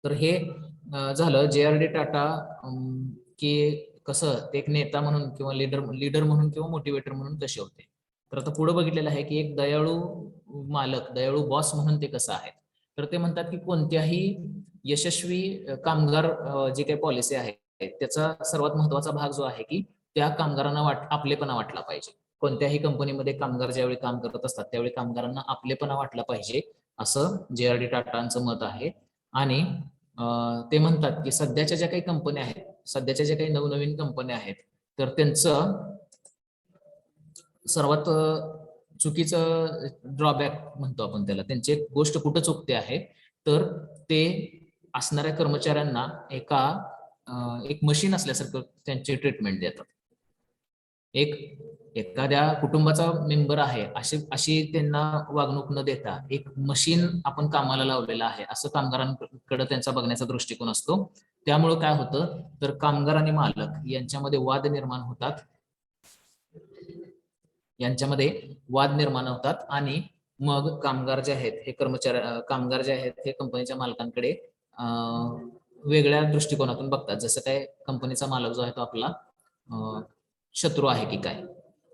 तर हे झालं JRD टाटा की कसं एक नेता म्हणून किंवा लीडर म्हणून किंवा मोटिवेटर म्हणून कसे होते. तर आता पुढे बघितलेलं आहे की एक दयाळू मालक, दयाळू बॉस म्हणून ते कसं आहे. तर ते म्हणतात की कोणत्याही यशस्वी कामगार जी काही पॉलिसी आहे त्याचा सर्वात महत्वाचा भाग जो आहे की त्या कामगारांना आपलेपणा वाटला पाहिजे. कोणत्याही कंपनीमध्ये कामगार ज्यावेळी काम करत असतात त्यावेळी कामगारांना आपलेपणा वाटला पाहिजे, असं JRD टाटांचं मत आहे. आणि ते म्हणतात की सध्याच्या ज्या काही कंपन्या आहेत, सध्याच्या ज्या काही नवनवीन कंपन्या आहेत, तर त्यांचं सर्वात चुकीचं ड्रॉबॅक म्हणतो आपण त्याला, त्यांची एक गोष्ट कुठं चुकते आहे, तर ते असणाऱ्या कर्मचाऱ्यांना एक मशीन असल्यासारखं त्यांची ट्रीटमेंट देतात. एखाद्या कुटुंबाचा मेंबर आहे अशी त्यांना वागणूक न देता एक मशीन आपण कामाला लावलेलं आहे असं कामगारांकडे त्यांचा बघण्याचा दृष्टिकोन असतो. त्यामुळे काय होतं, तर कामगार आणि मालक यांच्यामध्ये वाद निर्माण होतात आणि मग कामगार जे आहेत हे कामगार जे आहेत हे कंपनीच्या मालकांकडे वेगळ्या दृष्टिकोनातून बघतात, जसं काय कंपनीचा मालक जो आहे तो आपला शत्रू आहे की काय,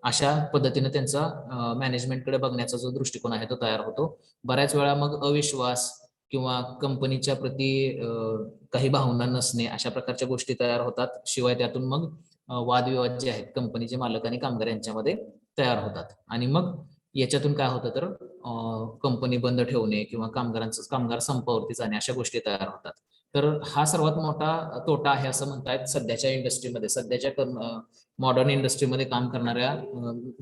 अशा पद्धतीने त्यांचा मॅनेजमेंटकडे बघण्याचा जो दृष्टिकोन आहे तो तयार होतो. बऱ्याच वेळा मग अविश्वास किंवा कंपनीच्या प्रती काही भावना नसणे, अशा प्रकारच्या गोष्टी तयार होतात. शिवाय त्यातून मग वादविवाद जे आहेत कंपनीचे मालक आणि कामगार यांच्यामध्ये तयार होतात आणि मग याच्यातून काय होतं, तर कंपनी बंद ठेवणे किंवा कामगार संपावरती जाणे, अशा गोष्टी तयार होतात. तर हा सर्वात मोठा तोटा आहे असं म्हणतायत सध्याच्या इंडस्ट्रीमध्ये, सध्याच्या मॉडर्न इंडस्ट्रीमध्ये काम करणाऱ्या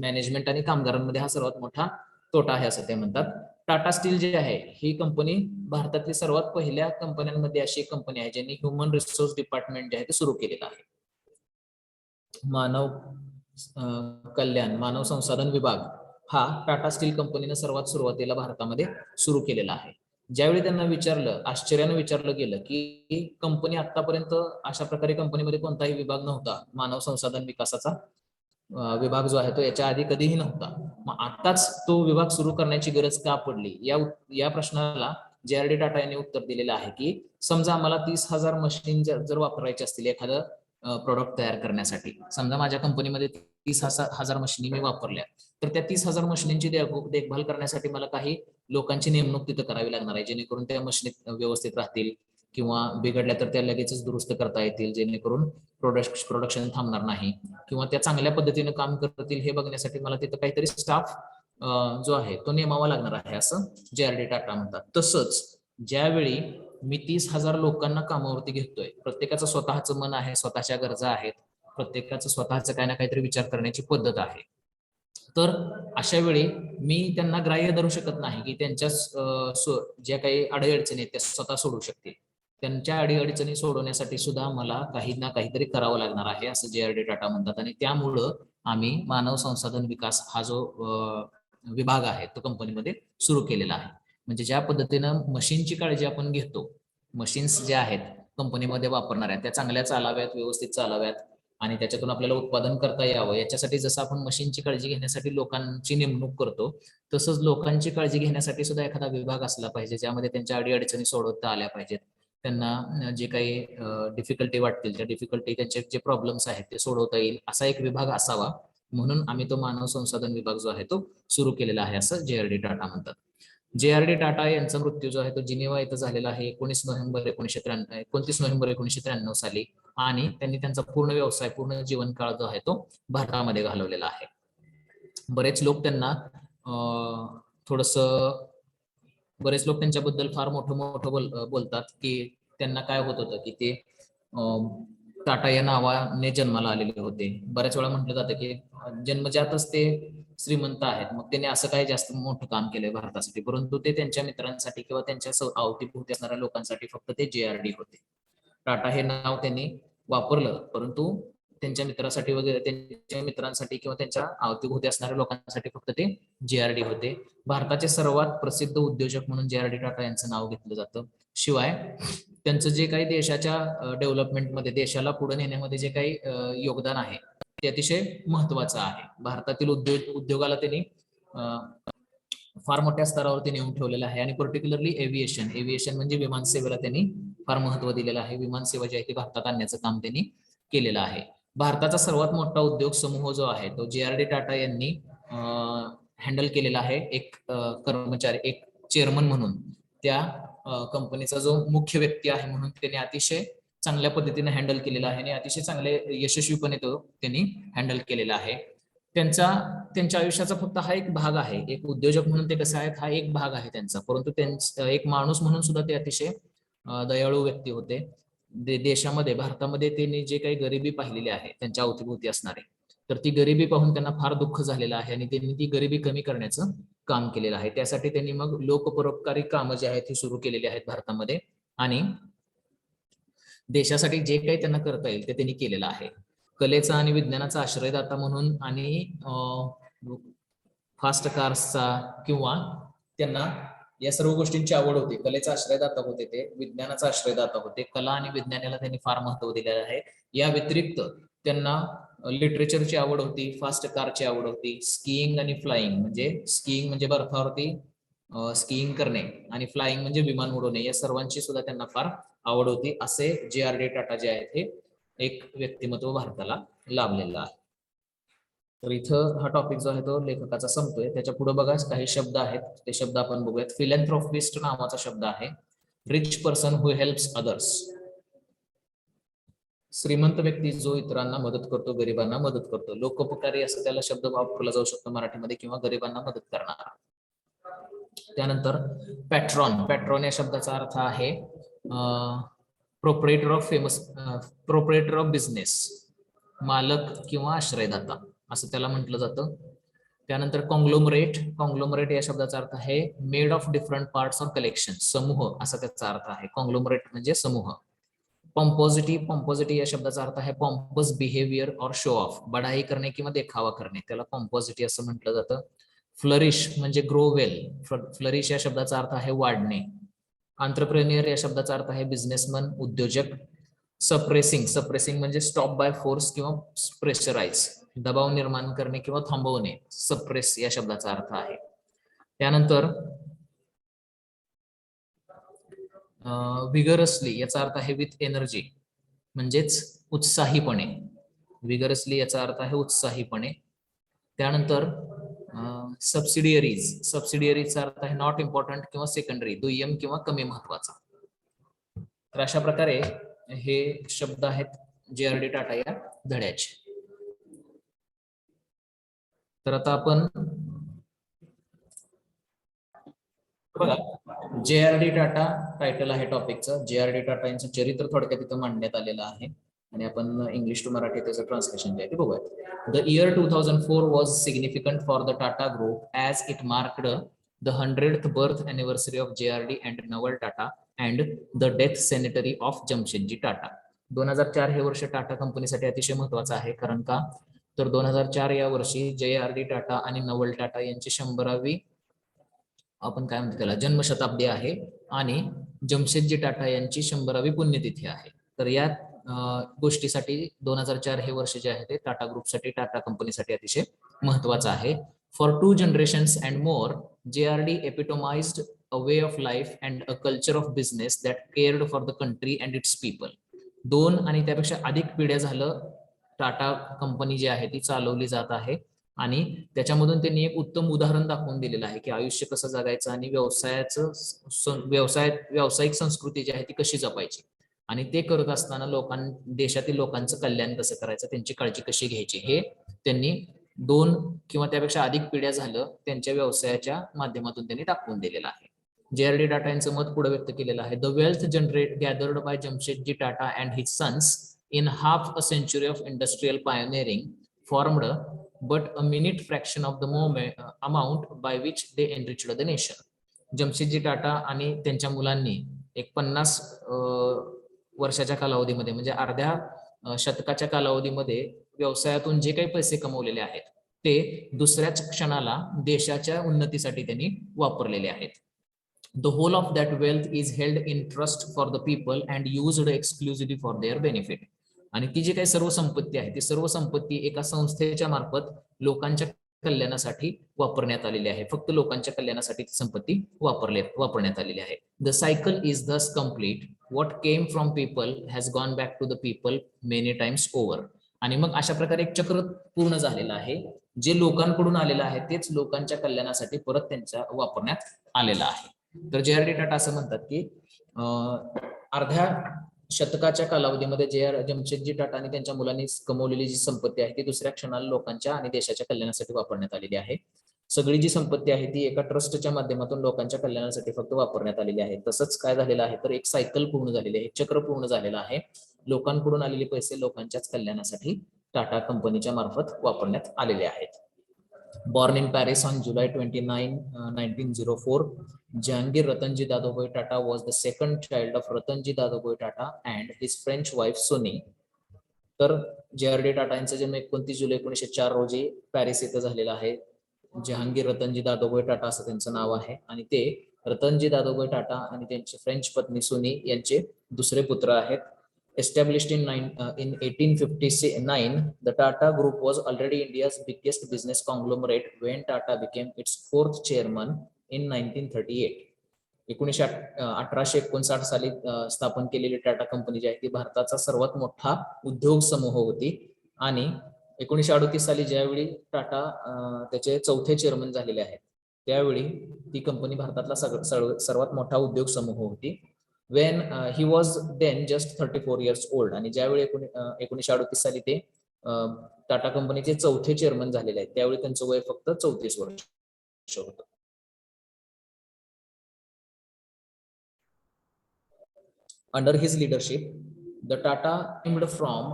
मॅनेजमेंट आणि कामगारांमध्ये हा सर्वात मोठा तोटा आहे असं ते म्हणतात. टाटा स्टील जे आहे ही कंपनी भारतातली सर्वात पहिल्या कंपन्यांमध्ये अशी एक कंपनी आहे ज्यांनी ह्युमन रिसोर्स डिपार्टमेंट जे आहे ते सुरू केलेलं आहे. मानव कल्याण, मानव संसाधन विभाग हा टाटा स्टील कंपनीने सर्वात सुरुवातीला भारतामध्ये सुरू केलेला आहे. ज्यावेळी त्यांना आश्चर्याने विचारलं गेलं की कंपनी आतापर्यंत अशा प्रकारे कंपनीमध्ये कोणताही विभाग नव्हता मानव संसाधन विकासाचा, विभाग जो आहे तो याच्या आधी कधीही नव्हता. मग आताच तो विभाग सुरू करण्याची गरज का पडली, या प्रश्नाला JRD टाटा यांनी उत्तर दिलेलं आहे की समजा आम्हाला 30,000 मशीन जर वापरायचे असतील एखादं प्रोडक्ट तयार करण्यासाठी, समजा माझ्या कंपनीमध्ये 30,000 मशिनी मी वापरल्या, तर त्या 30,000 मशिनींची देखभाल करण्यासाठी मला काही लोकांची नेमणूक तिथं करावी लागणार आहे, जेणेकरून त्या मशिनी व्यवस्थित राहतील किंवा बिघडल्या तर त्या लगेचच दुरुस्त करता येतील, जेणेकरून प्रोडक्शन थांबणार नाही किंवा त्या चांगल्या पद्धतीने काम करतील हे बघण्यासाठी मला तिथं काहीतरी स्टाफ जो आहे तो नेमावा लागणार आहे, असं JRD टाटा म्हणतात. तसंच ज्यावेळी मी 30,000 लोकांना कामावरती घेतोय, प्रत्येकाचं स्वतःचं मन आहे, स्वतःच्या गरजा आहेत, प्रत्येकाचं स्वतःचं काही ना काहीतरी विचार करण्याची पद्धत आहे. तर अशा वेळी मी त्यांना ग्राह्य धरू शकत नाही की त्यांच्या ज्या काही अडीअडचणी आहेत त्या स्वतः सोडू शकतील. त्यांच्या अडीअडचणी सोडवण्यासाठी सुद्धा मला काही ना काहीतरी करावं लागणार आहे, असं JRD टाटा म्हणतात. आणि त्यामुळं आम्ही मानव संसाधन विकास हा जो विभाग आहे तो कंपनीमध्ये सुरू केलेला आहे. म्हणजे ज्या पद्धतीनं मशीनची काळजी आपण घेतो, मशीन्स ज्या आहेत कंपनीमध्ये वापरणाऱ्या त्या चांगल्या चालाव्यात, व्यवस्थित चालाव्यात आणि त्याच्यातून आपल्याला उत्पादन करता यावं, याच्यासाठी जसं आपण मशीनची काळजी घेण्यासाठी लोकांची नेमणूक करतो, तसंच लोकांची काळजी घेण्यासाठी सुद्धा एखादा विभाग असला पाहिजे, ज्यामध्ये त्यांच्या अडीअडचणी सोडवता आल्या पाहिजेत. त्यांना जे काही डिफिकल्टी वाटतील, त्या डिफिकल्टी, त्यांचे जे प्रॉब्लेम्स आहेत ते सोडवता येईल, असा एक विभाग असावा, म्हणून आम्ही तो मानव संसाधन विभाग जो आहे तो सुरू केलेला आहे, असं JRD टाटा म्हणतात. JRD टाटा यांचा मृत्यू जो आहे तो जिनिव्हा इथं झालेला आहे 29 नोव्हेंबर 1993 साली, आणि त्यांनी त्यांचा पूर्ण व्यवसाय, पूर्ण जीवनकाळ जो आहे तो भारतामध्ये घालवलेला आहे. बरेच लोक त्यांच्याबद्दल फार मोठं बोलतात की त्यांना काय होत होतं की ते टाटा या नावाने जन्माला आलेले होते. बऱ्याच वेळा म्हटलं जातं की जन्मजातच ते श्रीमंत आहेत, मग त्यांनी असं काही जास्त मोठं काम केलंय भारतासाठी, परंतु ते त्यांच्या मित्रांसाठी किंवा त्यांच्या अवतीभोवती असणाऱ्या लोकांसाठी फक्त ते JRD होते. टाटा हे नाव त्यांनी वापरलं, परंतु त्यांच्या मित्रासाठी वगैरे, त्यांच्या मित्रांसाठी किंवा त्यांच्या अवतीभोवती असणाऱ्या लोकांसाठी फक्त ते JRD होते. भारताचे सर्वात प्रसिद्ध उद्योजक म्हणून JRD टाटा यांचं नाव घेतलं जातं. शिवाय त्यांचं जे काही देशाच्या डेव्हलपमेंटमध्ये, देशाला पुढे नेण्यामध्ये जे काही योगदान आहे ते अतिशय महत्वाचं आहे. भारतातील उद्योगाला त्यांनी फार मोठ्या स्तरावरती नेऊन ठेवलेलं आहे, आणि पर्टिक्युलरली एव्हिएशन म्हणजे विमानसेवेला त्यांनी फार महत्व दिलेलं आहे. विमानसेवा जी आहे ती भारतात आणण्याचं काम त्यांनी केलेलं आहे. भारताचा सर्वात मोठा उद्योग समूह जो आहे तो JRD टाटा यांनी हँडल केलेला आहे. एक कर्मचारी, एक चेअरमन म्हणून, त्या कंपनीचा जो मुख्य व्यक्ती आहे म्हणून त्यांनी अतिशय चांगल्या पद्धतीने हँडल केलेला आहे आणि अतिशय चांगले यशस्वीपणे तो त्यांनी हँडल केलेला आहे. त्यांच्या आयुष्याचा फक्त हा एक भाग आहे. एक उद्योजक म्हणून ते कसं आहेत हा एक भाग आहे त्यांचा, परंतु त्यांचा एक माणूस म्हणून सुद्धा ते अतिशय दयाळू व्यक्ती होते. देशामध्ये, भारतामध्ये त्यांनी जे काही गरिबी पाहिलेली आहे त्यांच्या अवतीभोवती असणारे, तर ती गरिबी पाहून त्यांना फार दुःख झालेलं आहे आणि त्यांनी ती गरिबी कमी करण्याचं काम केलेलं आहे. त्यासाठी त्यांनी मग लोकपरोपकारी कामं जे आहेत ती सुरू केलेली आहेत भारतामध्ये, आणि देशासाठी जे काही त्यांना करता येईल ते त्यांनी केलेलं आहे. कलेचा आणि विज्ञानाचा आश्रयदाता म्हणून, आणि फास्ट कार्सचा, किंवा त्यांना या सर्व गोष्टींची आवड होती. कलेचा आश्रयदाता होते ते, विज्ञानाचा आश्रयदाता होते. कला आणि विज्ञानाला त्यांनी फार महत्व दिलेलं आहे. या व्यतिरिक्त त्यांना लिटरेचरची आवड होती, फास्ट कारची आवड होती, स्कीइंग आणि फ्लाइंग, म्हणजे स्कीइंग म्हणजे बर्फावरती स्कीइंग करणे, आणि फ्लाइंग म्हणजे विमान उडवणे, या सर्वांची सुद्धा त्यांना फार आवड होती. असे JRD टाटा जे आहेत हे एक व्यक्तिमत्व भारताला लाभलेलं आहे. तर इथं हा टॉपिक जो आहे तो लेखकाचा संपतोय. त्याच्या पुढे बघा काही शब्द आहेत, ते शब्द आपण बघूयात. फिलॅन्थ्रोपिस्ट नावाचा शब्द आहे. रिच पर्सन हु हेल्प्स अदर्स, श्रीमंत व्यक्ती जो इतरांना मदत करतो, गरिबांना मदत करतो. लोकोपकारी असं त्याला शब्द वापरला जाऊ शकतो मराठीमध्ये, किंवा गरिबांना मदत करणारा. त्यानंतर पॅट्रॉन या शब्दाचा अर्थ आहे प्रोप्रायटर ऑफ बिझनेस, मालक किंवा आश्रयदाता असं त्याला म्हटलं जातं. त्यानंतर कॉंग्लोमरेट या शब्दाचा अर्थ आहे made of different parts or collection, समूह असा त्याचा अर्थ आहे. कॉंग्लोमरेट म्हणजे समूह. पॉम्पोसिटी या शब्दाचा अर्थ आहे pompous behaviour or show off, बढाई करणे किंवा देखावा करणे, त्याला पॉम्पोसिटी असं म्हटलं जातं. फ्लरिश म्हणजे ग्रो वेल, फ्लरिश या शब्दाचा अर्थ आहे वाढणे. एंटरप्रेन्युअर या शब्दाचा अर्थ आहे बिझनेसमन, उद्योजक. सप्रेसिंग म्हणजे स्टॉप बाय फोर्स किंवा प्रेशराइज, दबाव निर्माण करणे किंवा थांबवणे, सप्रेस या शब्दाचा अर्थ आहे. त्यानंतर विगरसली याचा अर्थ आहे विथ एनर्जी, म्हणजेच उत्साहीपणे. विगरसली याचा अर्थ आहे उत्साहीपणे. त्यानंतर सबसिडियरीज, सबसिडियरीचा अर्थ आहे नॉट इम्पॉर्टंट किंवा सेकंडरी, दुय्यम किंवा कमी महत्वाचा. तर अशा प्रकारे हे शब्द आहेत JRD टाटा या धड्याचे. तर आता आपण बघा, JRD टाटा टायटल आहे टॉपिकचं. JRD टाटा यांचं चरित्र थोडक्यात इथं मांडण्यात आलेलं आहे आणि आपण इंग्लिश टू मराठी त्याचं ट्रान्सलेशन जे आहे ते बघूया. The year 2004 was significant for the Tata group as it marked the 100th birth anniversary of JRD and Naval Tata and the death centenary of Jamsetji Tata. 2004 हे वर्ष टाटा कंपनीसाठी अतिशय महत्वाचं आहे. कारण का, तर 2004 या वर्षी JRD टाटा आणि नवल टाटा यांची 100वी आपण काय म्हणतो त्याला जन्मशताब्दी आहे आणि जमशेदजी टाटा यांची 100वी पुण्यतिथी आहे. तर या गोष्टीसाठी 2004 हे वर्ष जे आहे ते टाटा ग्रुपसाठी, टाटा कंपनीसाठी अतिशय महत्वाचं आहे. For 2 generations and more JRD epitomised a way of life and a culture of business that cared for the country and its people. 2 आणि त्यापेक्षा अधिक पिढ्या झालं टाटा कंपनी जी आहे ती चालवली जात आहे आणि त्याच्यामधून त्यांनी एक उत्तम उदाहरण दाखवून दिलेलं आहे की आयुष्य कसं जगायचं आणि व्यावसायिक संस्कृती जी आहे ती कशी जपायची आणि ते करत असताना देशातील लोकांचं कल्याण कसं करायचं, त्यांची काळजी कशी घ्यायची, हे त्यांनी 2 किंवा त्यापेक्षा अधिक पिढ्या झालं त्यांच्या व्यवसायाच्या माध्यमातून त्यांनी दाखवून दिलेलं आहे. JRD टाटा यांचं मत पुढे व्यक्त केलेलं आहे. The wealth generate gathered by Jamsetji Tata and his sons in half a century of industrial pioneering formed but a minute fraction of the amount by which they enriched the nation. Jamsetji Tata आणि त्यांच्या मुलांनी एक 50 वर्षाच्या कालावधीमध्ये म्हणजे अर्ध्या शतकाच्या कालावधीमध्ये व्यवसायातून जे काही पैसे कमवलेले आहेत ते दुसऱ्याच क्षणाला देशाच्या उन्नतीसाठी त्यांनी वापरलेले आहेत. The whole of that wealth is held in trust for the people and used exclusively for their benefit. आणि ती जी काही सर्व संपत्ती आहे ती सर्व संपत्ती एका संस्थेच्या मार्फत लोकांच्या कल्याणासाठी वापरण्यात आलेली आहे. फक्त लोकांच्या कल्याणासाठी ती संपत्ती वापरण्यात आलेली आहे. The cycle is thus complete. What came from people has gone back to the people many times over. आणि मग अशा प्रकारे एक चक्र पूर्ण झालेलं आहे. जे लोकांकडून आलेलं आहे तेच लोकांच्या कल्याणासाठी परत त्यांच्या वापरण्यात आलेलं आहे. तर JRD टाटा असं म्हणतात की अर्ध्या शतकाच्या कालावधीमध्ये जमशेदजी टाटा आणि त्यांच्या मुलांनी कमवलेली जी संपत्ती आहे ती दुसऱ्या क्षणाला लोकांच्या आणि देशाच्या कल्याणासाठी वापरण्यात आलेली आहे. सगळी जी संपत्ती आहे ती एका ट्रस्टच्या माध्यमातून लोकांच्या कल्याणासाठी फक्त वापरण्यात आलेली आहे. तसंच काय झालेलं आहे तर एक सायकल पूर्ण झालेली आहे, चक्र पूर्ण झालेलं आहे. लोकांकडून आलेले पैसे लोकांच्याच कल्याणासाठी टाटा कंपनीच्या मार्फत वापरण्यात आलेले आहेत. Born in Paris on July 29, 1904, Jahangir Ratanji Dadabhai Tata was the second child of Ratanji Dadabhai Tata and his French wife Sonie. तर JRD टाटा यांचा जन्म 29 जुलै 1904 रोजी पॅरिस येथे झालेला आहे. जहांगीर रतनजी दादोबाई टाटा असं त्यांचं नाव आहे आणि ते रतनजी दादोबाई टाटा आणि त्यांची फ्रेंच पत्नी सोनी यांचे दुसरे पुत्र आहेत. Established in 1859, the Tata Group was already India's biggest business conglomerate when Tata became its 4th chairman in 1938. 1859 साली स्थापन केलेली टाटा कंपनी जी आहे ती भारताचा सर्वात मोठा उद्योग समूह होती आणि 1938 साली ज्यावेळी टाटा त्याचे 4थे चेअरमन झालेले आहेत त्यावेळी ती कंपनी भारतातला सर्वात मोठा उद्योग समूह होती. when he was then just 34 years old. आणि ज्यावेळी 1938 साली ते टाटा कंपनीचे 4थे चेअरमन झालेले आहेत त्यावेळी त्यांचं वय फक्त 34 वर्ष होतं. Under his leadership, the Tata moved from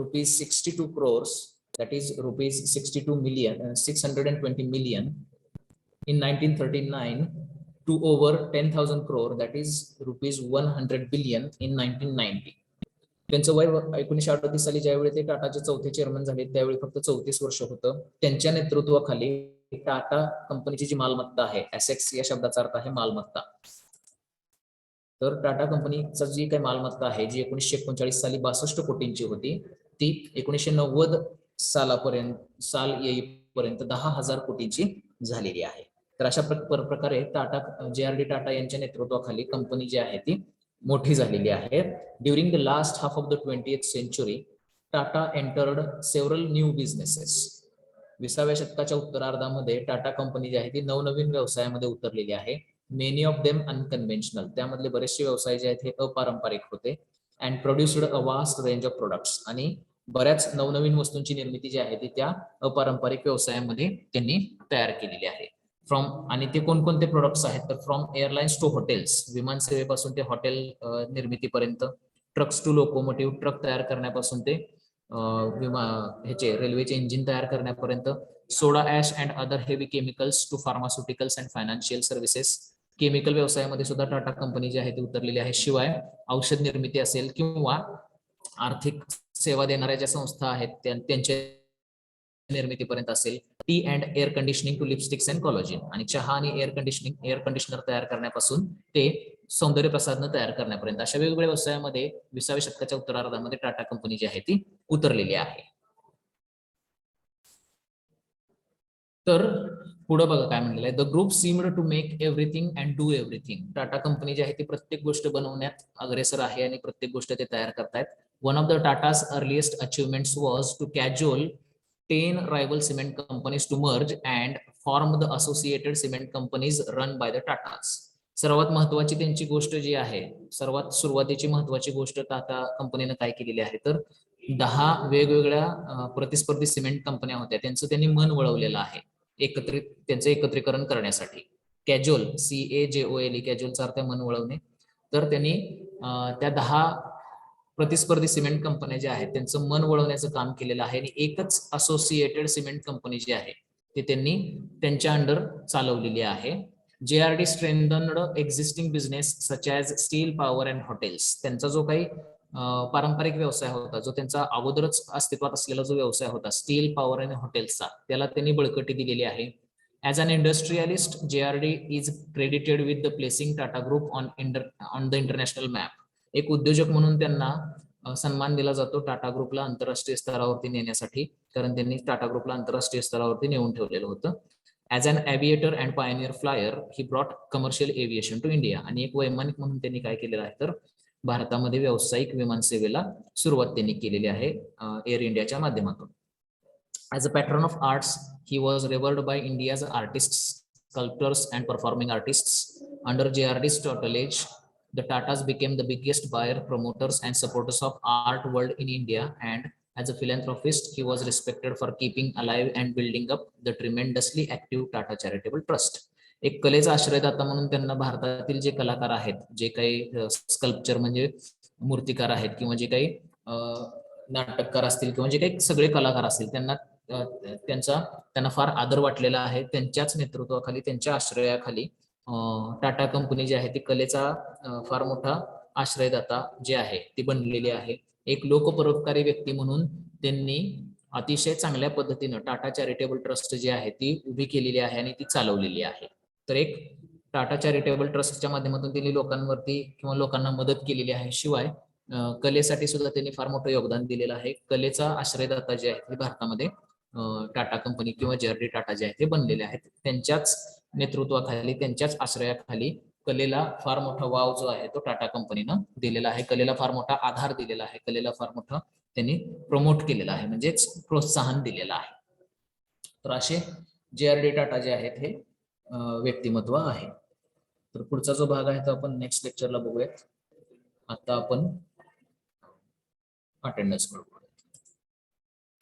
rupees 62 crores, that is rupees 620 million in 1939 to over 10,000 crore, that is rupees 100 billion in 1990. त्यांचं वय 1938 साली ज्यावेळी ते टाटाचे 4थे चेअरमन झाले त्यावेळी फक्त 34 वर्ष होतं. त्यांच्या नेतृत्वाखाली टाटा कंपनीची जी मालमत्ता आहे, ॲसेट्स या शब्दाचा अर्थ आहे मालमत्ता. तर टाटा कंपनीचा जी काही मालमत्ता आहे जी 1939 साली 62 कोटींची होती ती 1990 साल येईपर्यंत 10,000 कोटीची झालेली आहे. तर अशा प्रकारे टाटा JRD टाटा यांच्या नेतृत्वाखाली कंपनी जी आहे ती मोठी झालेली आहे. During the last half of the 20th century Tata entered several new businesses. 20व्या शतकाच्या उत्तरार्धामध्ये टाटा कंपनी जी आहे ती नवनवीन व्यवसायामध्ये उतरलेली आहे. Many of them unconventional. त्यामधले बरेचसे व्यवसाय जे आहेत हे अपारंपरिक होते. And produced a vast range of products. आणि बऱ्याच नवनवीन वस्तूंची निर्मिती जी आहे ती त्या अपारंपरिक व्यवसायामध्ये त्यांनी तयार केलेली आहे. आणि ते कोणकोणते प्रोडक्ट्स आहेत तर फ्रॉम एअरलाइन्स टू हॉटेल्स. विमान सेवेपासून ते हॉटेल निर्मितीपर्यंत, ट्रक्स टू लोकोमोटिव्ह. ट्रक तयार करण्यापासून ते रेल्वेचे इंजिन तयार करण्यापर्यंत, soda ash and other heavy chemicals to pharmaceuticals and financial services. Chemical व्यवसायामध्ये सुद्धा टाटा कंपनी जी आहे ती उतरलेली आहे. शिवाय औषध निर्मिती असेल किंवा आर्थिक सेवा देणाऱ्या ज्या संस्था आहेत त्यांच्या निर्मितीपर्यंत असेल. Tea and air conditioning to lipsticks and collagen. आणि चहा आणि एअर कंडिशनर तयार करण्यापासून ते सौंदर्य प्रसाधनं तयार करण्यापर्यंत अशा वेगवेगळ्या व्यवसायामध्ये 20व्या शतकाच्या उत्तरार्धामध्ये टाटा कंपनी जी आहे ती उतरलेली आहे. तर पुढे बघा काय म्हणलेलं आहे. The group seemed to make everything and do everything. Tata company जी आहे ती प्रत्येक गोष्ट बनवण्यात अग्रेसर आहे आणि प्रत्येक गोष्ट ते तयार करतायत. वन ऑफ द टाटा's earliest achievements was to cajole 10 rival cement companies to merge and form the associated cement companies run by the Tatas. सर्वात महत्वाची त्यांची गोष्ट जी आहे, सर्वात सुरुवातीची महत्वाची गोष्ट टाटा कंपनीने काय केलेली आहे तर 10 वेगवेगळ्या प्रतिस्पर्धी सिमेंट कंपन्या होत्या, त्यांचं त्यांनी मन वळवलेलं आहे त्यांचं एकत्रीकरण करण्यासाठी. कॅज्युअल, CAJOLE, कॅज्युअलचा अर्थ मन वळवणे. तर त्यांनी त्या 10 प्रतिस्पर्धी सिमेंट कंपन्या ज्या आहेत त्यांचं मन वळवण्याचं काम केलेलं आहे आणि एकच असोसिएटेड सिमेंट कंपनी जी आहे ते त्यांनी त्यांच्या अंडर चालवलेली आहे. JRD strengthened existing business such as steel, power and hotels. त्यांचा जो काही पारंपरिक व्यवसाय होता, जो त्यांचा अगोदरच अस्तित्वात असलेला जो व्यवसाय होता स्टील, पॉवर आणि हॉटेल्सचा, त्याला त्यांनी बळकटी दिलेली आहे. As an industrialist, JRD is credited with the placing Tata Group on the international map. एक उद्योजक म्हणून त्यांना सन्मान दिला जातो टाटा ग्रुपला आंतरराष्ट्रीय स्तरावरती नेण्यासाठी, कारण त्यांनी टाटा ग्रुपला आंतरराष्ट्रीय स्तरावरती नेऊन ठेवलेलं होतं. As an aviator and pioneer flyer he brought commercial aviation to India. आणि एक वैमानिक म्हणून त्यांनी काय केलेलं आहे तर भारतामध्ये व्यावसायिक विमान सेवेला सुरुवात त्यांनी केलेली आहे एअर इंडियाच्या माध्यमातून. As a patron of arts he was revered by India's artists, sculptors and performing artists. Under JRD's tutelage, the Tatas became the biggest buyer, promoters and supporters of art world in India, and as a philanthropist he was respected for keeping alive and building up the tremendously active Tata Charitable Trust. एक कलेचा आश्रयदाता म्हणून त्यांना भारतातील जे कलाकार आहेत, जे काही स्कल्पचर म्हणजे मूर्तिकार आहेत किंवा जे काही नाटककार असतील किंवा जे काही सगळे कलाकार असतील त्यांना फार आदर वाटलेला आहे. त्यांच्याच नेतृत्वाखाली, त्यांच्या आश्रयाखाली टाटा कंपनी जी आहे ती कलेचा फार मोठा आश्रयदाता जे आहे ती बनलेली आहे. एक लोकपरोपकारी व्यक्ती म्हणून त्यांनी अतिशय चांगल्या पद्धतीनं टाटा चॅरिटेबल ट्रस्ट जी आहे ती उभी केलेली आहे आणि ती चालवलेली आहे. तर एक टाटा चॅरिटेबल ट्रस्टच्या माध्यमातून त्यांनी लोकांवरती किंवा लोकांना मदत केलेली आहे. शिवाय कलेसाठी सुद्धा त्यांनी फार मोठं योगदान दिलेलं आहे. कलेचा आश्रयदाता जे आहे ते भारतामध्ये टाटा कंपनी किंवा JRD टाटा जे आहे ते बनलेले आहेत. त्यांच्याच नेतृत्वाखाली, त्यांच्याच आश्रयाखाली कलेला फार मोठा वाव जो आहे तो टाटा कंपनीनं दिलेला आहे. कलेला फार मोठा आधार दिलेला आहे. कलेला फार मोठं त्यांनी प्रमोट केलेलं आहे, म्हणजेच प्रोत्साहन दिलेलं आहे. तर असे JRD टाटा जे आहेत हे व्यक्तिमत्व आहे. तर पुढचा जो भाग आहे तो आपण नेक्स्ट लेक्चरला बघूयात. आता आपण अटेंडन्स करू.